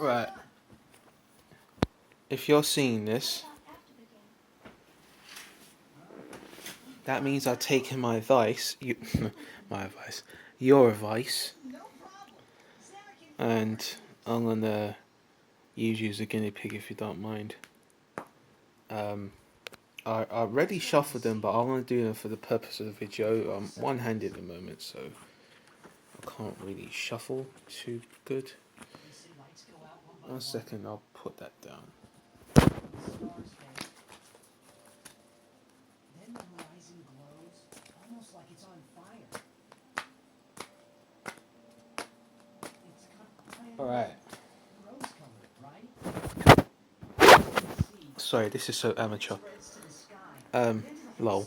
Right. If you're seeing this, that means I've taken my advice. My advice. Your advice. And I'm gonna use you as a guinea pig if you don't mind. I already shuffled them, but I want to do them for the purpose of the video. I'm one-handed at the moment, so I can't really shuffle too good. 1 second, I'll put that down. Alright. Sorry, this is so amateur. Lol.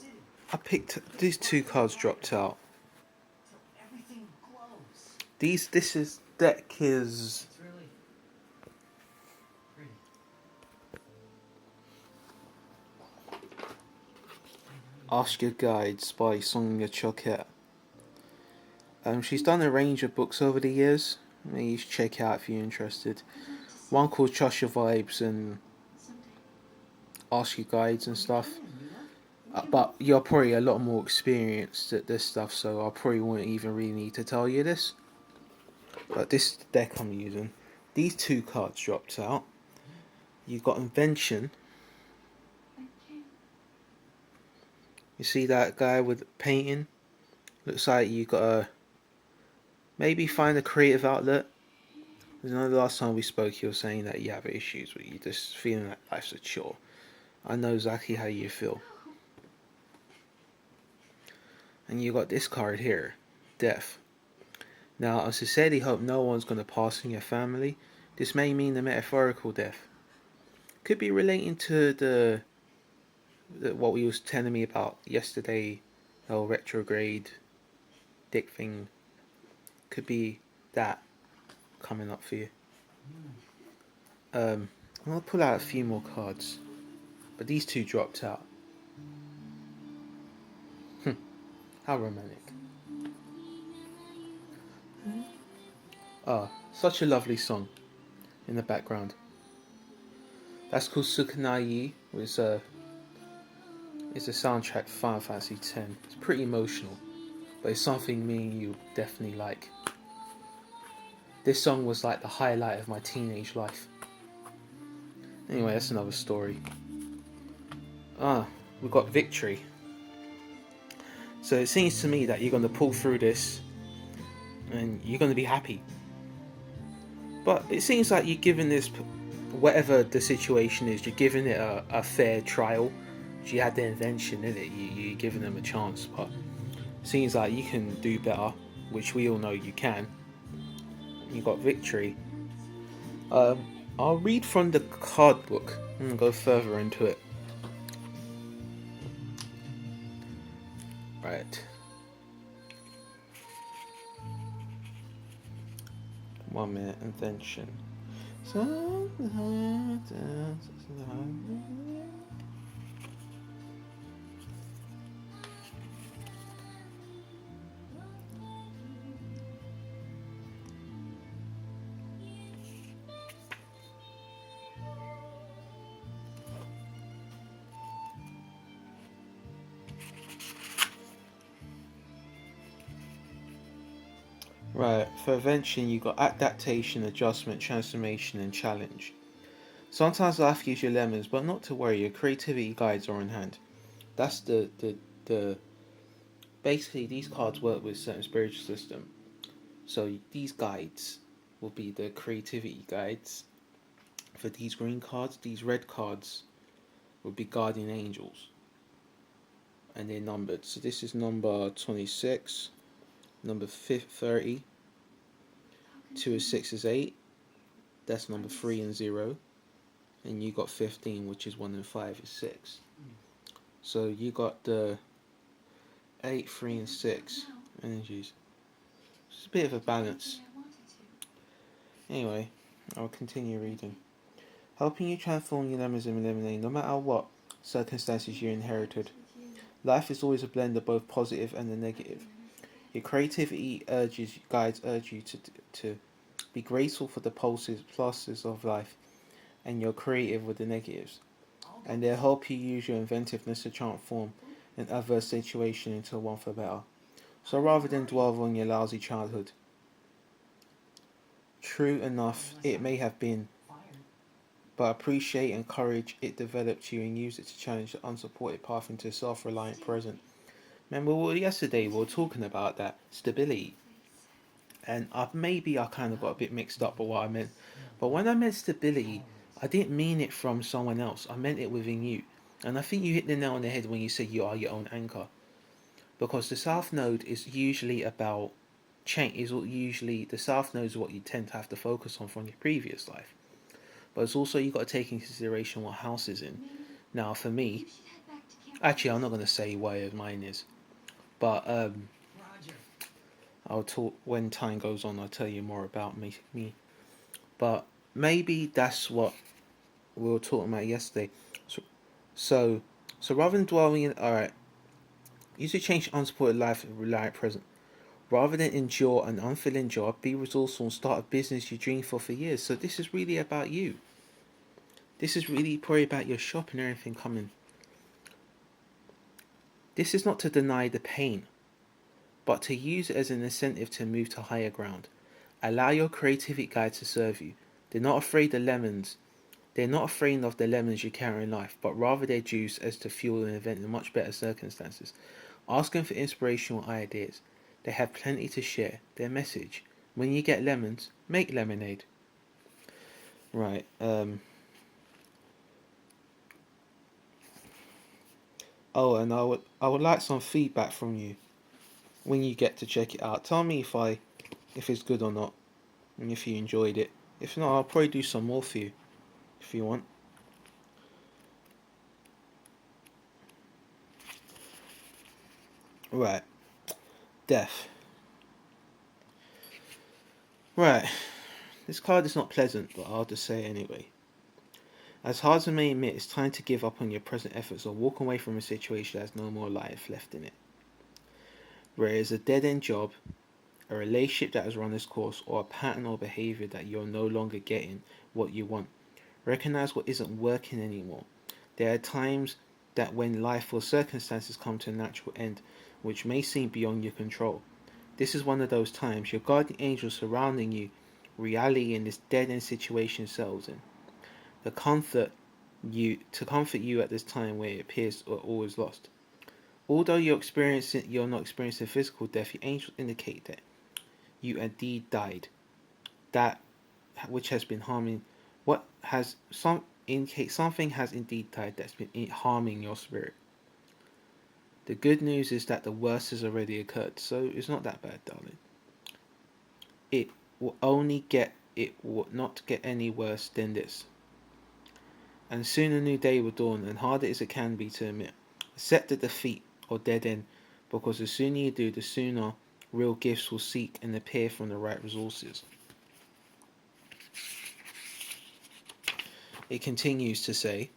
I picked these two cards dropped out. This deck is Ask Your Guides by Sonia Choquette. She's done a range of books over the years. Maybe you should check it out if you're interested. One called Trust Your Vibes and Ask Your Guides and stuff. But you're probably a lot more experienced at this stuff, so I probably wouldn't even really need to tell you this. But this is the deck I'm using. These two cards dropped out. You've got Invention. You see that guy with painting? Looks like you got to maybe find a creative outlet. Because I know the last time we spoke you were saying that you have issues with you just feeling like life's a chore. I know exactly how you feel. And you got this card here, Death. Now, I sincerely hope no one's going to pass in your family. This may mean the metaphorical death. Could be relating to the what we was telling me about yesterday, the retrograde dick thing. Could be that coming up for you. I'm going to pull out a few more cards. But these two dropped out. How romantic. Ah, such a lovely song in the background. That's called Sukanayi. It's a soundtrack for Final Fantasy X. It's pretty emotional, but it's something me and you definitely like. This song was like the highlight of my teenage life. Anyway, that's another story. We've got Victory. So it seems to me that you're going to pull through this and you're going to be happy. But it seems like you're giving this, whatever the situation is, you're giving it a fair trial. You had the invention in it, you're giving them a chance. But it seems like you can do better, which we all know you can. You got Victory. I'll read from the card book and go further into it. Right. 1 minute, invention. Right, for invention you got adaptation, adjustment, transformation and challenge. Sometimes life gives you lemons, but not to worry, your creativity guides are in hand. That's the basically these cards work with certain spiritual system. So these guides will be the creativity guides. For these green cards, these red cards will be guardian angels. And they're numbered. So this is number 26. Number 30, 2 is 6 is 8, that's number 3 and 0, and you got 15, which is 1 and 5 is 6. So you got the 8, 3 and 6 energies. It's a bit of a balance. Anyway, I'll continue reading. Helping you transform your lemons and lemonade no matter what circumstances you inherited. Life is always a blend of both positive and the negative. Your creativity guides urge you to Be graceful for the pluses of life, and you're creative with the negatives. And they'll help you use your inventiveness to transform an adverse situation into one for better. So rather than dwell on your lousy childhood, true enough it may have been, but appreciate and encourage it developed you and use it to challenge the unsupported path into a self-reliant present. Remember, yesterday we were talking about that stability, and maybe I kind of got a bit mixed up with what I meant. But when I meant stability, I didn't mean it from someone else. I meant it within you. And I think you hit the nail on the head when you said you are your own anchor. Because the South Node is usually about change. Is usually the South Node is what you tend to have to focus on from your previous life. But it's also you got to take into consideration what house is in. Now, for me, actually, I'm not going to say where mine is, but I'll talk when time goes on. I'll tell you more about me. But maybe that's what we were talking about yesterday. So, so rather than dwelling in, all right, use to change unsupported life and rely at present. Rather than endure an unfulfilling job, be resourceful and start a business you dreamed for years. So this is really about you. This is really probably about your shop and everything coming. This is not to deny the pain, but to use it as an incentive to move to higher ground. Allow your creativity guide to serve you. They're not afraid of lemons. They're not afraid of the lemons you carry in life, but rather their juice as to fuel an event in much better circumstances. Ask them for inspirational ideas. They have plenty to share. Their message: when you get lemons, make lemonade. Right. Oh, and I would like some feedback from you when you get to check it out. Tell me if it's good or not, and if you enjoyed it. If not, I'll probably do some more for you if you want. Right. Death. Right. This card is not pleasant, but I'll just say it anyway. As hard as it may admit, it's time to give up on your present efforts or walk away from a situation that has no more life left in it. Whereas a dead-end job, a relationship that has run its course, or a pattern or behavior that you're no longer getting what you want. Recognize what isn't working anymore. There are times that when life or circumstances come to a natural end, which may seem beyond your control. This is one of those times your guardian angels surrounding you, reality in this dead-end situation settles in. To comfort you at this time where it appears all is lost. Although you're not experiencing physical death, your angels indicate that you indeed died. That which has been harming, what has some indicate something has indeed died that's been harming your spirit. The good news is that the worst has already occurred, so it's not that bad, darling. It will not get any worse than this. And soon a new day will dawn, and hard as it can be to admit. Accept the defeat or dead end, because the sooner you do, the sooner real gifts will seek and appear from the right resources. It continues to say,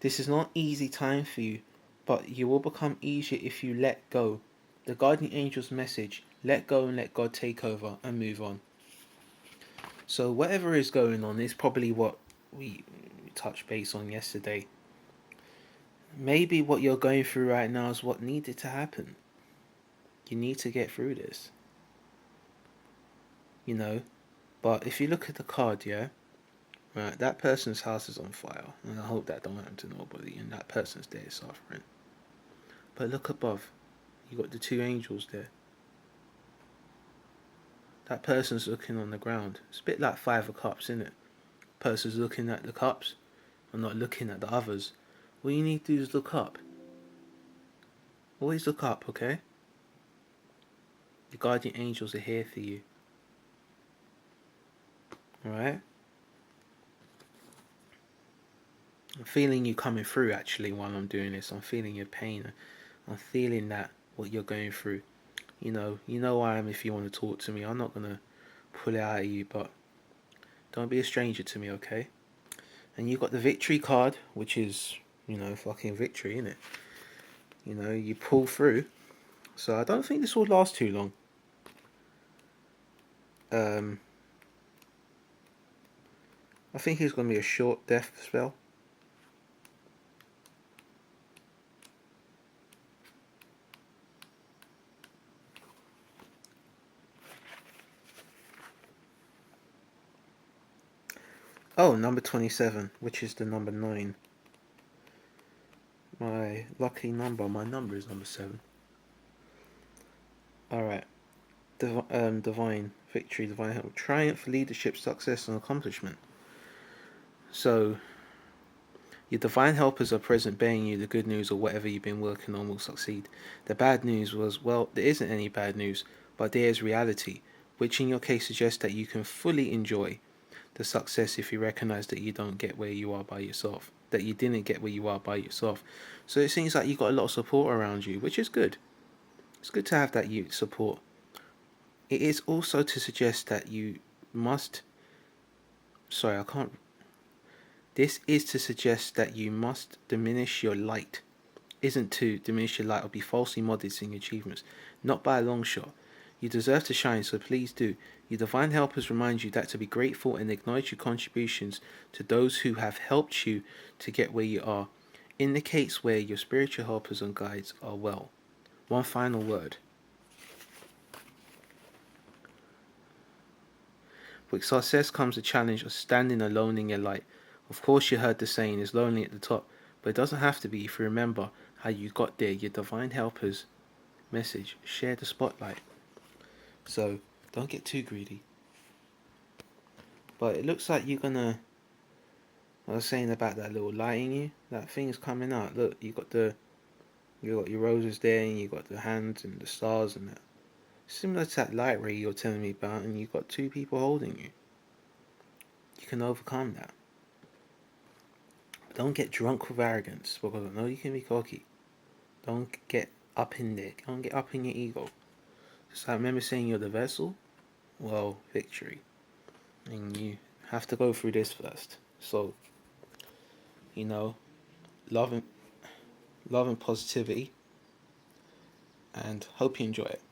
this is not an easy time for you, but you will become easier if you let go. The guardian angel's message: let go and let God take over and move on. So whatever is going on is probably what we touched base on yesterday. Maybe what you're going through right now is what needed to happen. You need to get through this. But if you look at the card, yeah, right, that person's house is on fire, and I hope that don't happen to nobody, and that person's there suffering. But look above, you got the two angels there. That person's looking on the ground. It's a bit like Five of Cups, isn't it? Person's looking at the cups and not looking at the others. All you need to do is look up. Always look up, okay? The guardian angels are here for you. Alright? I'm feeling you coming through actually while I'm doing this. I'm feeling your pain. I'm feeling that, what you're going through. You know I am if you want to talk to me. I'm not going to pull it out of you, but don't be a stranger to me, okay? And you got the victory card, which is, fucking victory, innit? You pull through. So I don't think this will last too long. I think it's going to be a short death spell. Oh, number 27, which is the number 9. My lucky number, my number is number 7. Alright. Divine victory, divine help, triumph, leadership, success, and accomplishment. So, your divine helpers are present bearing you the good news, or whatever you've been working on will succeed. The bad news was, well, there isn't any bad news, but there is reality, which in your case suggests that you can fully enjoy the success if you recognize that you don't get where you are by yourself, that you didn't get where you are by yourself. So it seems like you got a lot of support around you, which is good. It's good to have that you support. It is also to suggest that you must. Sorry, I can't. This is to suggest that you must diminish your light. Isn't to diminish your light or be falsely modest in your achievements. Not by a long shot. You deserve to shine, so please do. Your divine helpers remind you that to be grateful and acknowledge your contributions to those who have helped you to get where you are indicates where your spiritual helpers and guides are well. One final word. With success comes the challenge of standing alone in your light. Of course, you heard the saying, it's lonely at the top, but it doesn't have to be if you remember how you got there. Your divine helpers message, share the spotlight. So, don't get too greedy. But it looks like you're gonna. I was saying about that little light in you. That thing is coming out. Look, you got your roses there, and you got the hands and the stars and that. Similar to that light ray you're telling me about, and you've got 2 people holding you. You can overcome that. But don't get drunk with arrogance, because I know you can be cocky. Don't get up in there. Don't get up in your ego. Just I remember saying you're the vessel. Well, victory. And you have to go through this first. So, love and positivity. And hope you enjoy it.